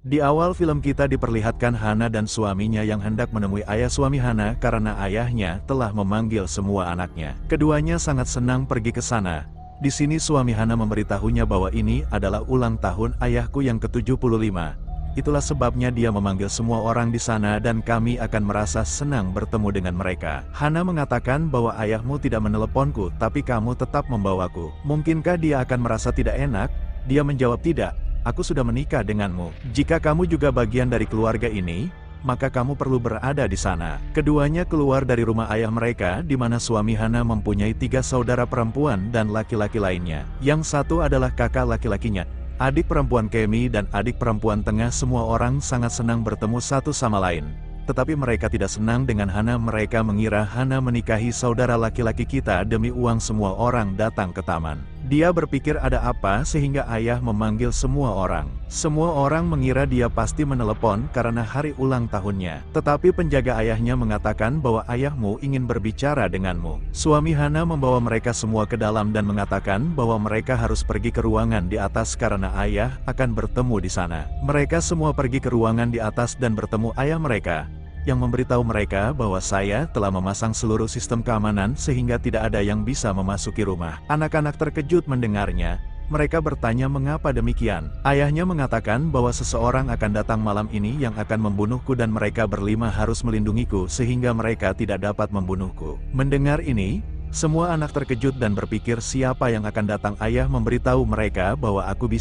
Di awal film kita diperlihatkan Hana dan suaminya yang hendak menemui ayah suami Hana karena ayahnya telah memanggil semua anaknya. Keduanya sangat senang pergi ke sana. Di sini suami Hana memberitahunya bahwa ini adalah ulang tahun ayahku yang ke-75. Itulah sebabnya dia memanggil semua orang di sana dan kami akan merasa senang bertemu dengan mereka. Hana mengatakan bahwa ayahmu tidak meneleponku tapi kamu tetap membawaku. Mungkinkah dia akan merasa tidak enak? Dia menjawab tidak. Aku sudah menikah denganmu. Jika kamu juga bagian dari keluarga ini, maka kamu perlu berada di sana. Keduanya keluar dari rumah ayah mereka, di mana suami Hana mempunyai 3 saudara perempuan dan laki-laki lainnya. Yang satu adalah kakak laki-lakinya, adik perempuan Kemi dan adik perempuan tengah. Semua orang sangat senang bertemu satu sama lain. Tetapi mereka tidak senang dengan Hana. Mereka mengira Hana menikahi saudara laki-laki kita demi uang. Semua orang datang ke taman. Dia berpikir ada apa sehingga ayah memanggil semua orang. Semua orang mengira dia pasti menelepon karena hari ulang tahunnya. Tetapi penjaga ayahnya mengatakan bahwa ayahmu ingin berbicara denganmu. Suami Hana membawa mereka semua ke dalam dan mengatakan bahwa mereka harus pergi ke ruangan di atas karena ayah akan bertemu di sana. Mereka semua pergi ke ruangan di atas dan bertemu ayah mereka, yang memberitahu mereka bahwa saya telah memasang seluruh sistem keamanan sehingga tidak ada yang bisa memasuki rumah. Anak-anak terkejut mendengarnya. Mereka bertanya mengapa demikian. Ayahnya mengatakan bahwa seseorang akan datang malam ini yang akan membunuhku dan mereka berlima harus melindungiku sehingga mereka tidak dapat membunuhku. Mendengar ini, semua anak terkejut dan berpikir siapa yang akan datang. Ayah memberitahu mereka bahwa aku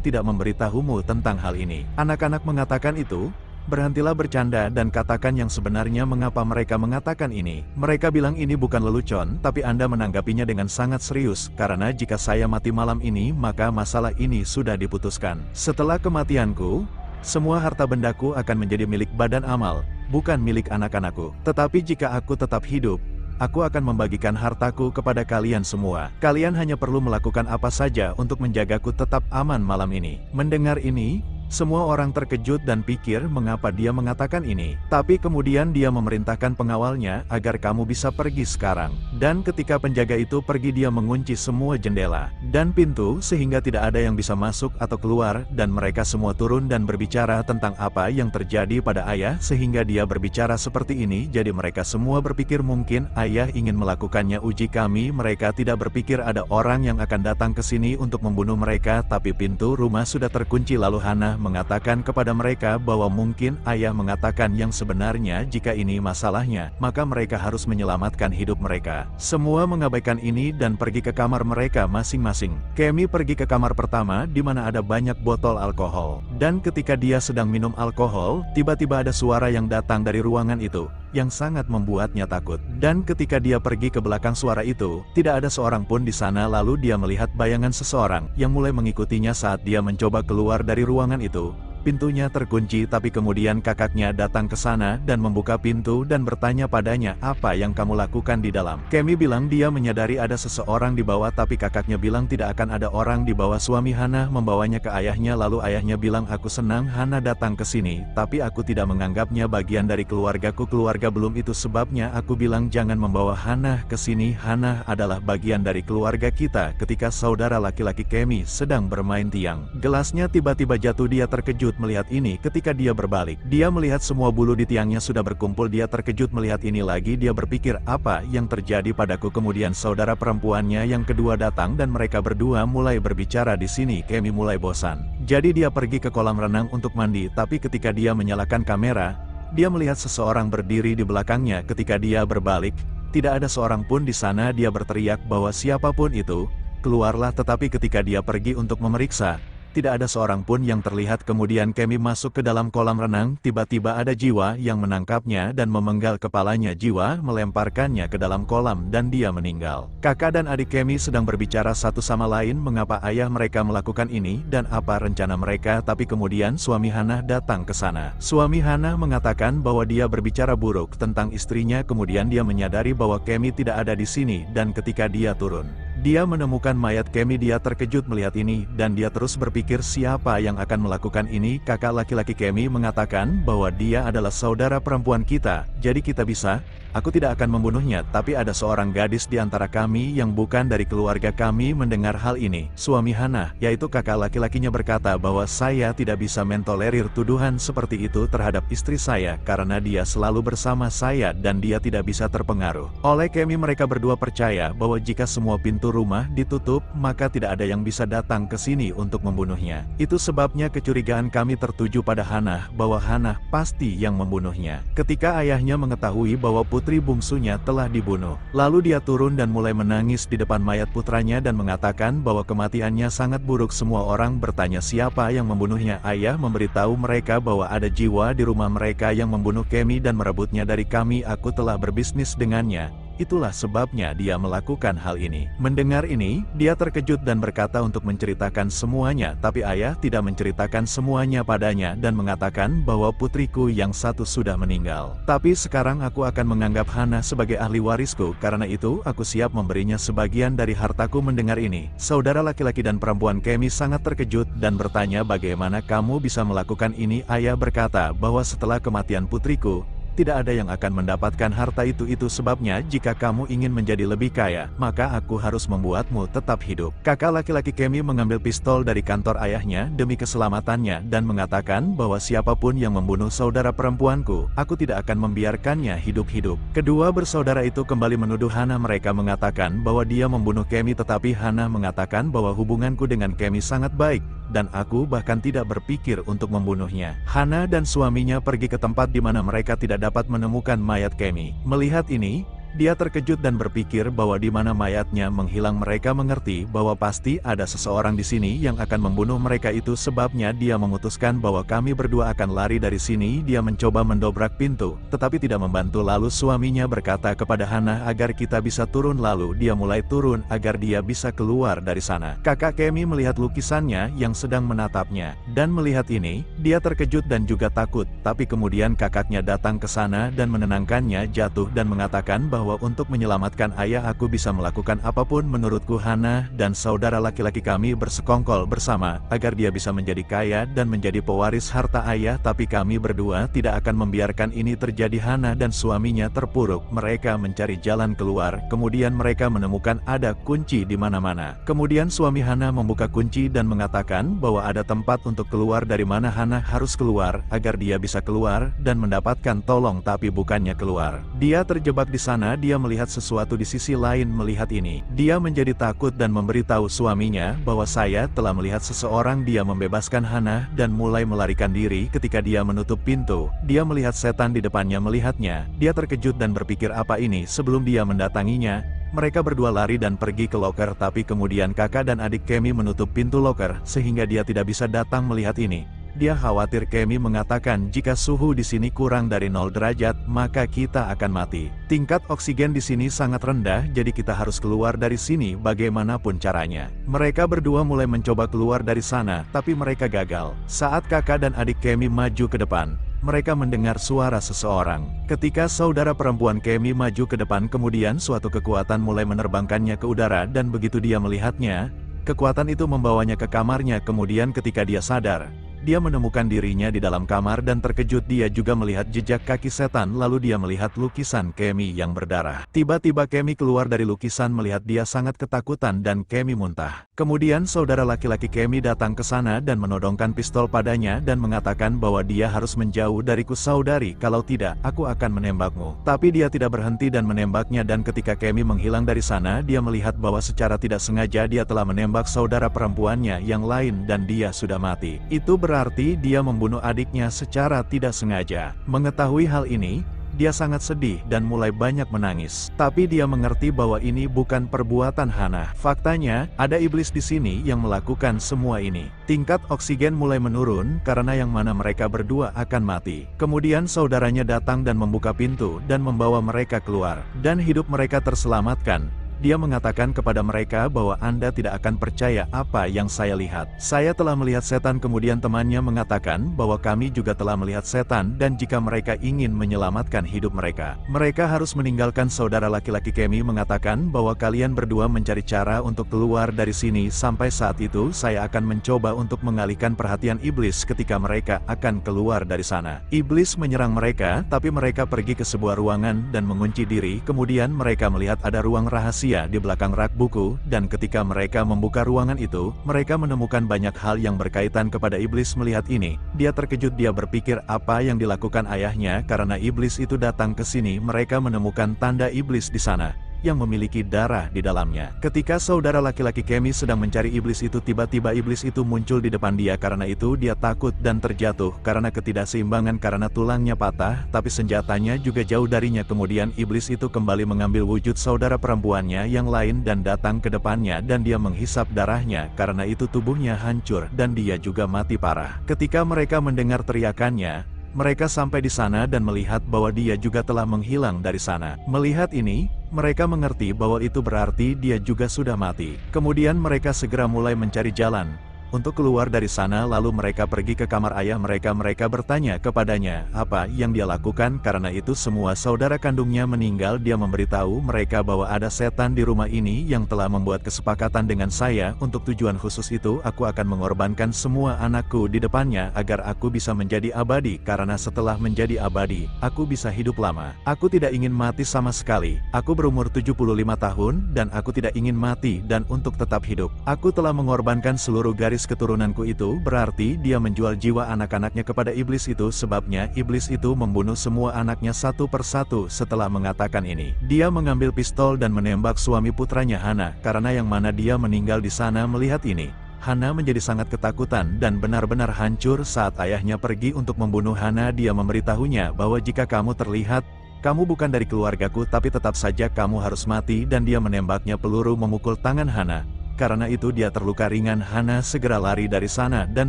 tidak memberitahumu tentang hal ini. Anak-anak mengatakan itu. Berhentilah bercanda dan katakan yang sebenarnya mengapa mereka mengatakan ini. Mereka bilang ini bukan lelucon, tapi Anda menanggapinya dengan sangat serius, karena jika saya mati malam ini maka masalah ini sudah diputuskan. Setelah kematianku, semua harta bendaku akan menjadi milik badan amal, bukan milik anak-anakku. Tetapi jika aku tetap hidup, aku akan membagikan hartaku kepada kalian semua. Kalian hanya perlu melakukan apa saja untuk menjagaku tetap aman malam ini. Mendengar ini, semua orang terkejut dan pikir mengapa dia mengatakan ini. Tapi kemudian dia memerintahkan pengawalnya agar kamu bisa pergi sekarang. Dan ketika penjaga itu pergi, dia mengunci semua jendela dan pintu sehingga tidak ada yang bisa masuk atau keluar. Dan mereka semua turun dan berbicara tentang apa yang terjadi pada ayah sehingga dia berbicara seperti ini. Jadi mereka semua berpikir mungkin ayah ingin melakukannya uji kami. Mereka tidak berpikir ada orang yang akan datang ke sini untuk membunuh mereka. Tapi pintu rumah sudah terkunci. Lalu Hana mengatakan kepada mereka bahwa mungkin ayah mengatakan yang sebenarnya. Jika ini masalahnya, maka mereka harus menyelamatkan hidup mereka. Semua mengabaikan ini dan pergi ke kamar mereka masing-masing. Kemi pergi ke kamar pertama di mana ada banyak botol alkohol. Dan ketika dia sedang minum alkohol, tiba-tiba ada suara yang datang dari ruangan itu, yang sangat membuatnya takut. Dan ketika dia pergi ke belakang suara itu, tidak ada seorang pun di sana. Lalu dia melihat bayangan seseorang yang mulai mengikutinya saat dia mencoba keluar dari ruangan itu. Pintunya terkunci, tapi kemudian kakaknya datang ke sana dan membuka pintu dan bertanya padanya, apa yang kamu lakukan di dalam? Kemi bilang dia menyadari ada seseorang di bawah, tapi kakaknya bilang tidak akan ada orang di bawah. Suami Hana membawanya ke ayahnya, lalu ayahnya bilang aku senang Hana datang ke sini, tapi aku tidak menganggapnya bagian dari keluargaku. Keluarga belum itu sebabnya aku bilang jangan membawa Hana ke sini. Hana adalah bagian dari keluarga kita. Ketika saudara laki-laki Kemi sedang bermain tiang, gelasnya tiba-tiba jatuh. Dia terkejut melihat ini. Ketika dia berbalik, dia melihat semua bulu di tiangnya sudah berkumpul. Dia terkejut melihat ini lagi. Dia berpikir apa yang terjadi padaku. Kemudian saudara perempuannya yang kedua datang dan mereka berdua mulai berbicara. Di sini Kemi mulai bosan. Jadi dia pergi ke kolam renang untuk mandi. Tapi ketika dia menyalakan kamera, dia melihat seseorang berdiri di belakangnya. Ketika dia berbalik, tidak ada seorang pun di sana. Dia berteriak bahwa siapapun itu, keluarlah. Tetapi ketika dia pergi untuk memeriksa, tidak ada seorang pun yang terlihat. Kemudian Kemi masuk ke dalam kolam renang. Tiba-tiba ada jiwa yang menangkapnya dan memenggal kepalanya. Jiwa melemparkannya ke dalam kolam dan dia meninggal. Kakak dan adik Kemi sedang berbicara satu sama lain mengapa ayah mereka melakukan ini dan apa rencana mereka. Tapi kemudian suami Hana datang ke sana. Suami Hana mengatakan bahwa dia berbicara buruk tentang istrinya. Kemudian dia menyadari bahwa Kemi tidak ada di sini dan ketika dia turun Dia menemukan mayat Kemi. Dia terkejut melihat ini, dan dia terus berpikir siapa yang akan melakukan ini. Kakak laki-laki Kemi mengatakan bahwa dia adalah saudara perempuan kita, jadi kita bisa. Aku tidak akan membunuhnya, tapi ada seorang gadis di antara kami yang bukan dari keluarga kami. Mendengar hal ini, suami Hana, yaitu kakak laki-lakinya, berkata bahwa saya tidak bisa mentolerir tuduhan seperti itu terhadap istri saya karena dia selalu bersama saya dan dia tidak bisa terpengaruh oleh Kemi. Mereka berdua percaya bahwa jika semua pintu rumah ditutup, maka tidak ada yang bisa datang ke sini untuk membunuhnya. Itu sebabnya kecurigaan kami tertuju pada Hana, bahwa Hana pasti yang membunuhnya. Ketika ayahnya mengetahui bahwa putri bungsunya telah dibunuh, lalu dia turun dan mulai menangis di depan mayat putranya dan mengatakan bahwa kematiannya sangat buruk. Semua orang bertanya siapa yang membunuhnya. Ayah memberitahu mereka bahwa ada jiwa di rumah mereka yang membunuh Kemi dan merebutnya dari kami. Aku telah berbisnis dengannya. Itulah sebabnya dia melakukan hal ini. Mendengar ini, dia terkejut dan berkata untuk menceritakan semuanya, tapi ayah tidak menceritakan semuanya padanya dan mengatakan bahwa putriku yang satu sudah meninggal. Tapi sekarang aku akan menganggap Hana sebagai ahli warisku, karena itu aku siap memberinya sebagian dari hartaku. Mendengar ini, saudara laki-laki dan perempuan Kemi sangat terkejut dan bertanya, bagaimana kamu bisa melakukan ini? Ayah berkata bahwa setelah kematian putriku, tidak ada yang akan mendapatkan harta itu sebabnya jika kamu ingin menjadi lebih kaya, maka aku harus membuatmu tetap hidup. Kakak laki-laki Kemi mengambil pistol dari kantor ayahnya demi keselamatannya dan mengatakan bahwa siapapun yang membunuh saudara perempuanku, aku tidak akan membiarkannya hidup-hidup. Kedua bersaudara itu kembali menuduh Hana. Mereka mengatakan bahwa dia membunuh Kemi, tetapi Hana mengatakan bahwa hubunganku dengan Kemi sangat baik, dan aku bahkan tidak berpikir untuk membunuhnya. Hana dan suaminya pergi ke tempat di mana mereka tidak dapat menemukan mayat Kemi. Melihat ini, dia terkejut dan berpikir bahwa di mana mayatnya menghilang. Mereka mengerti bahwa pasti ada seseorang di sini yang akan membunuh mereka. Itu sebabnya dia memutuskan bahwa kami berdua akan lari dari sini. Dia mencoba mendobrak pintu, tetapi tidak membantu. Lalu suaminya berkata kepada Hana agar kita bisa turun, lalu dia mulai turun agar dia bisa keluar dari sana. Kakak Kemi melihat lukisannya yang sedang menatapnya, dan melihat ini, dia terkejut dan juga takut. Tapi kemudian kakaknya datang ke sana dan menenangkannya. Jatuh dan mengatakan bahwa untuk menyelamatkan ayah aku bisa melakukan apapun. Menurutku Hana dan saudara laki-laki kami bersekongkol bersama agar dia bisa menjadi kaya dan menjadi pewaris harta ayah, tapi kami berdua tidak akan membiarkan ini terjadi. Hana dan suaminya terpuruk. Mereka mencari jalan keluar, kemudian mereka menemukan ada kunci di mana-mana. Kemudian suami Hana membuka kunci dan mengatakan bahwa ada tempat untuk keluar. Dari mana Hana harus keluar agar dia bisa keluar dan mendapatkan tolong, tapi bukannya keluar. Dia terjebak di sana. Dia melihat sesuatu di sisi lain. Melihat ini, dia menjadi takut dan memberitahu suaminya bahwa saya telah melihat seseorang. Dia membebaskan Hana dan mulai melarikan diri. Ketika dia menutup pintu, dia melihat setan di depannya. Melihatnya, dia terkejut dan berpikir apa ini. Sebelum dia mendatanginya, mereka berdua lari dan pergi ke loker, tapi kemudian kakak dan adik Kemi menutup pintu loker sehingga dia tidak bisa datang. Melihat ini, dia khawatir. Kemi mengatakan jika suhu di sini kurang dari 0 derajat, maka kita akan mati. Tingkat oksigen di sini sangat rendah, jadi kita harus keluar dari sini bagaimanapun caranya. Mereka berdua mulai mencoba keluar dari sana, tapi mereka gagal. Saat kakak dan adik Kemi maju ke depan, mereka mendengar suara seseorang. Ketika saudara perempuan Kemi maju ke depan, kemudian suatu kekuatan mulai menerbangkannya ke udara, dan begitu dia melihatnya, kekuatan itu membawanya ke kamarnya. Kemudian ketika dia sadar, dia menemukan dirinya di dalam kamar dan terkejut. Dia juga melihat jejak kaki setan. Lalu dia melihat lukisan Kemi yang berdarah. Tiba-tiba Kemi keluar dari lukisan. Melihat dia sangat ketakutan dan Kemi muntah. Kemudian saudara laki-laki Kemi datang ke sana dan menodongkan pistol padanya dan mengatakan bahwa dia harus menjauh dariku saudari, kalau tidak, aku akan menembakmu. Tapi dia tidak berhenti dan menembaknya, dan ketika Kemi menghilang dari sana, dia melihat bahwa secara tidak sengaja dia telah menembak saudara perempuannya yang lain dan dia sudah mati. Itu berarti dia membunuh adiknya secara tidak sengaja. Mengetahui hal ini, dia sangat sedih dan mulai banyak menangis. Tapi dia mengerti bahwa ini bukan perbuatan Hana. Faktanya, ada iblis di sini yang melakukan semua ini. Tingkat oksigen mulai menurun karena yang mana mereka berdua akan mati. Kemudian saudaranya datang dan membuka pintu dan membawa mereka keluar. Dan hidup mereka terselamatkan. Dia mengatakan kepada mereka bahwa Anda tidak akan percaya apa yang saya lihat. Saya telah melihat setan. Kemudian temannya mengatakan bahwa kami juga telah melihat setan dan jika mereka ingin menyelamatkan hidup mereka, mereka harus meninggalkan. Saudara laki-laki Kemi mengatakan bahwa kalian berdua mencari cara untuk keluar dari sini. Sampai saat itu saya akan mencoba untuk mengalihkan perhatian iblis ketika mereka akan keluar dari sana. Iblis menyerang mereka, tapi mereka pergi ke sebuah ruangan dan mengunci diri. Kemudian mereka melihat ada ruang rahasia di belakang rak buku, dan ketika mereka membuka ruangan itu, mereka menemukan banyak hal yang berkaitan kepada iblis. Melihat ini, dia terkejut. Dia berpikir apa yang dilakukan ayahnya karena iblis itu datang ke sini. Mereka menemukan tanda iblis di sana yang memiliki darah di dalamnya. Ketika saudara laki-laki Kemi sedang mencari iblis itu, tiba-tiba iblis itu muncul di depan dia. Karena itu dia takut dan terjatuh karena ketidakseimbangan karena tulangnya patah, tapi senjatanya juga jauh darinya. Kemudian iblis itu kembali mengambil wujud saudara perempuannya yang lain dan datang ke depannya dan dia menghisap darahnya. Karena itu tubuhnya hancur dan dia juga mati parah. Ketika mereka mendengar teriakannya, mereka sampai di sana dan melihat bahwa dia juga telah menghilang dari sana. Melihat ini, mereka mengerti bahwa itu berarti dia juga sudah mati. Kemudian mereka segera mulai mencari jalan untuk keluar dari sana. Lalu mereka pergi ke kamar ayah mereka. Mereka bertanya kepadanya apa yang dia lakukan. Karena itu semua saudara kandungnya meninggal. Dia memberitahu mereka bahwa ada setan di rumah ini yang telah membuat kesepakatan dengan saya. Untuk tujuan khusus itu aku akan mengorbankan semua anakku di depannya agar aku bisa menjadi abadi. Karena setelah menjadi abadi, aku bisa hidup lama. Aku tidak ingin mati sama sekali. Aku berumur 75 tahun dan aku tidak ingin mati. Dan untuk tetap hidup, aku telah mengorbankan seluruh garis keturunanku. Itu berarti dia menjual jiwa anak-anaknya kepada iblis. Itu sebabnya iblis itu membunuh semua anaknya satu persatu. Setelah mengatakan ini, dia mengambil pistol dan menembak suami putranya Hana, karena yang mana dia meninggal di sana. Melihat ini, Hana menjadi sangat ketakutan dan benar-benar hancur. Saat ayahnya pergi untuk membunuh Hana, dia memberitahunya bahwa jika kamu terlihat, kamu bukan dari keluargaku, tapi tetap saja kamu harus mati. Dan dia menembaknya peluru memukul tangan Hana. Karena itu dia terluka ringan. Hana segera lari dari sana dan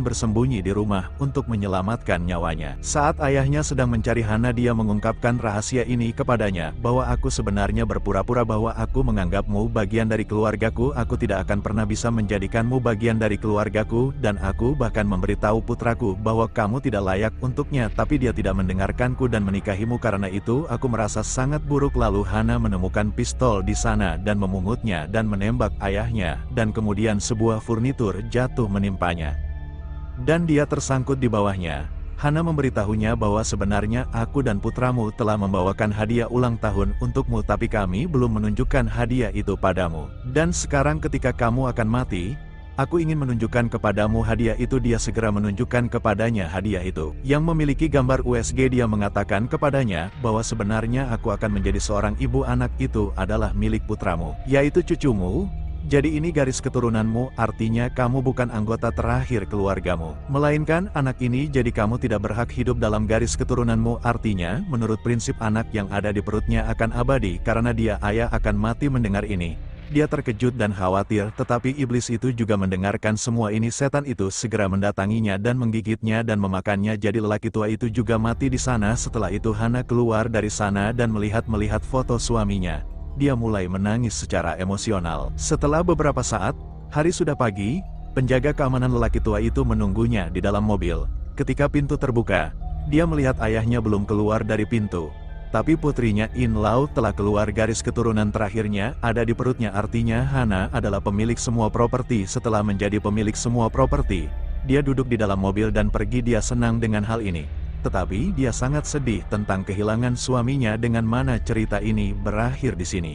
bersembunyi di rumah untuk menyelamatkan nyawanya. Saat ayahnya sedang mencari Hana, dia mengungkapkan rahasia ini kepadanya, bahwa aku sebenarnya berpura-pura bahwa aku menganggapmu bagian dari keluargaku. Aku tidak akan pernah bisa menjadikanmu bagian dari keluargaku, dan aku bahkan memberitahu putraku bahwa kamu tidak layak untuknya, tapi dia tidak mendengarkanku dan menikahimu. Karena itu aku merasa sangat buruk. Lalu Hana menemukan pistol di sana dan memungutnya dan menembak ayahnya. Dan kemudian sebuah furnitur jatuh menimpanya. Dan dia tersangkut di bawahnya. Hana memberitahunya bahwa sebenarnya aku dan putramu telah membawakan hadiah ulang tahun untukmu, tapi kami belum menunjukkan hadiah itu padamu. Dan sekarang ketika kamu akan mati, aku ingin menunjukkan kepadamu hadiah itu. Dia segera menunjukkan kepadanya hadiah itu, yang memiliki gambar USG. Dia mengatakan kepadanya bahwa sebenarnya aku akan menjadi seorang ibu. Anak itu adalah milik putramu, yaitu cucumu. Jadi ini garis keturunanmu, artinya kamu bukan anggota terakhir keluargamu, melainkan anak ini. Jadi kamu tidak berhak hidup dalam garis keturunanmu. Artinya, menurut prinsip anak yang ada di perutnya akan abadi. Karena dia ayah akan mati. Mendengar ini, dia terkejut dan khawatir, tetapi iblis itu juga mendengarkan semua ini. Setan itu segera mendatanginya dan menggigitnya dan memakannya. Jadi lelaki tua itu juga mati di sana. Setelah itu Hana keluar dari sana dan melihat foto suaminya. Dia mulai menangis secara emosional. Setelah beberapa saat, hari sudah pagi, penjaga keamanan lelaki tua itu menunggunya di dalam mobil. Ketika pintu terbuka, dia melihat ayahnya belum keluar dari pintu. Tapi putrinya In Lau telah keluar. Garis keturunan terakhirnya ada di perutnya, artinya Hana adalah pemilik semua properti. Setelah menjadi pemilik semua properti, dia duduk di dalam mobil dan pergi. Dia senang dengan hal ini, tetapi dia sangat sedih tentang kehilangan suaminya. Dengan mana cerita ini berakhir di sini.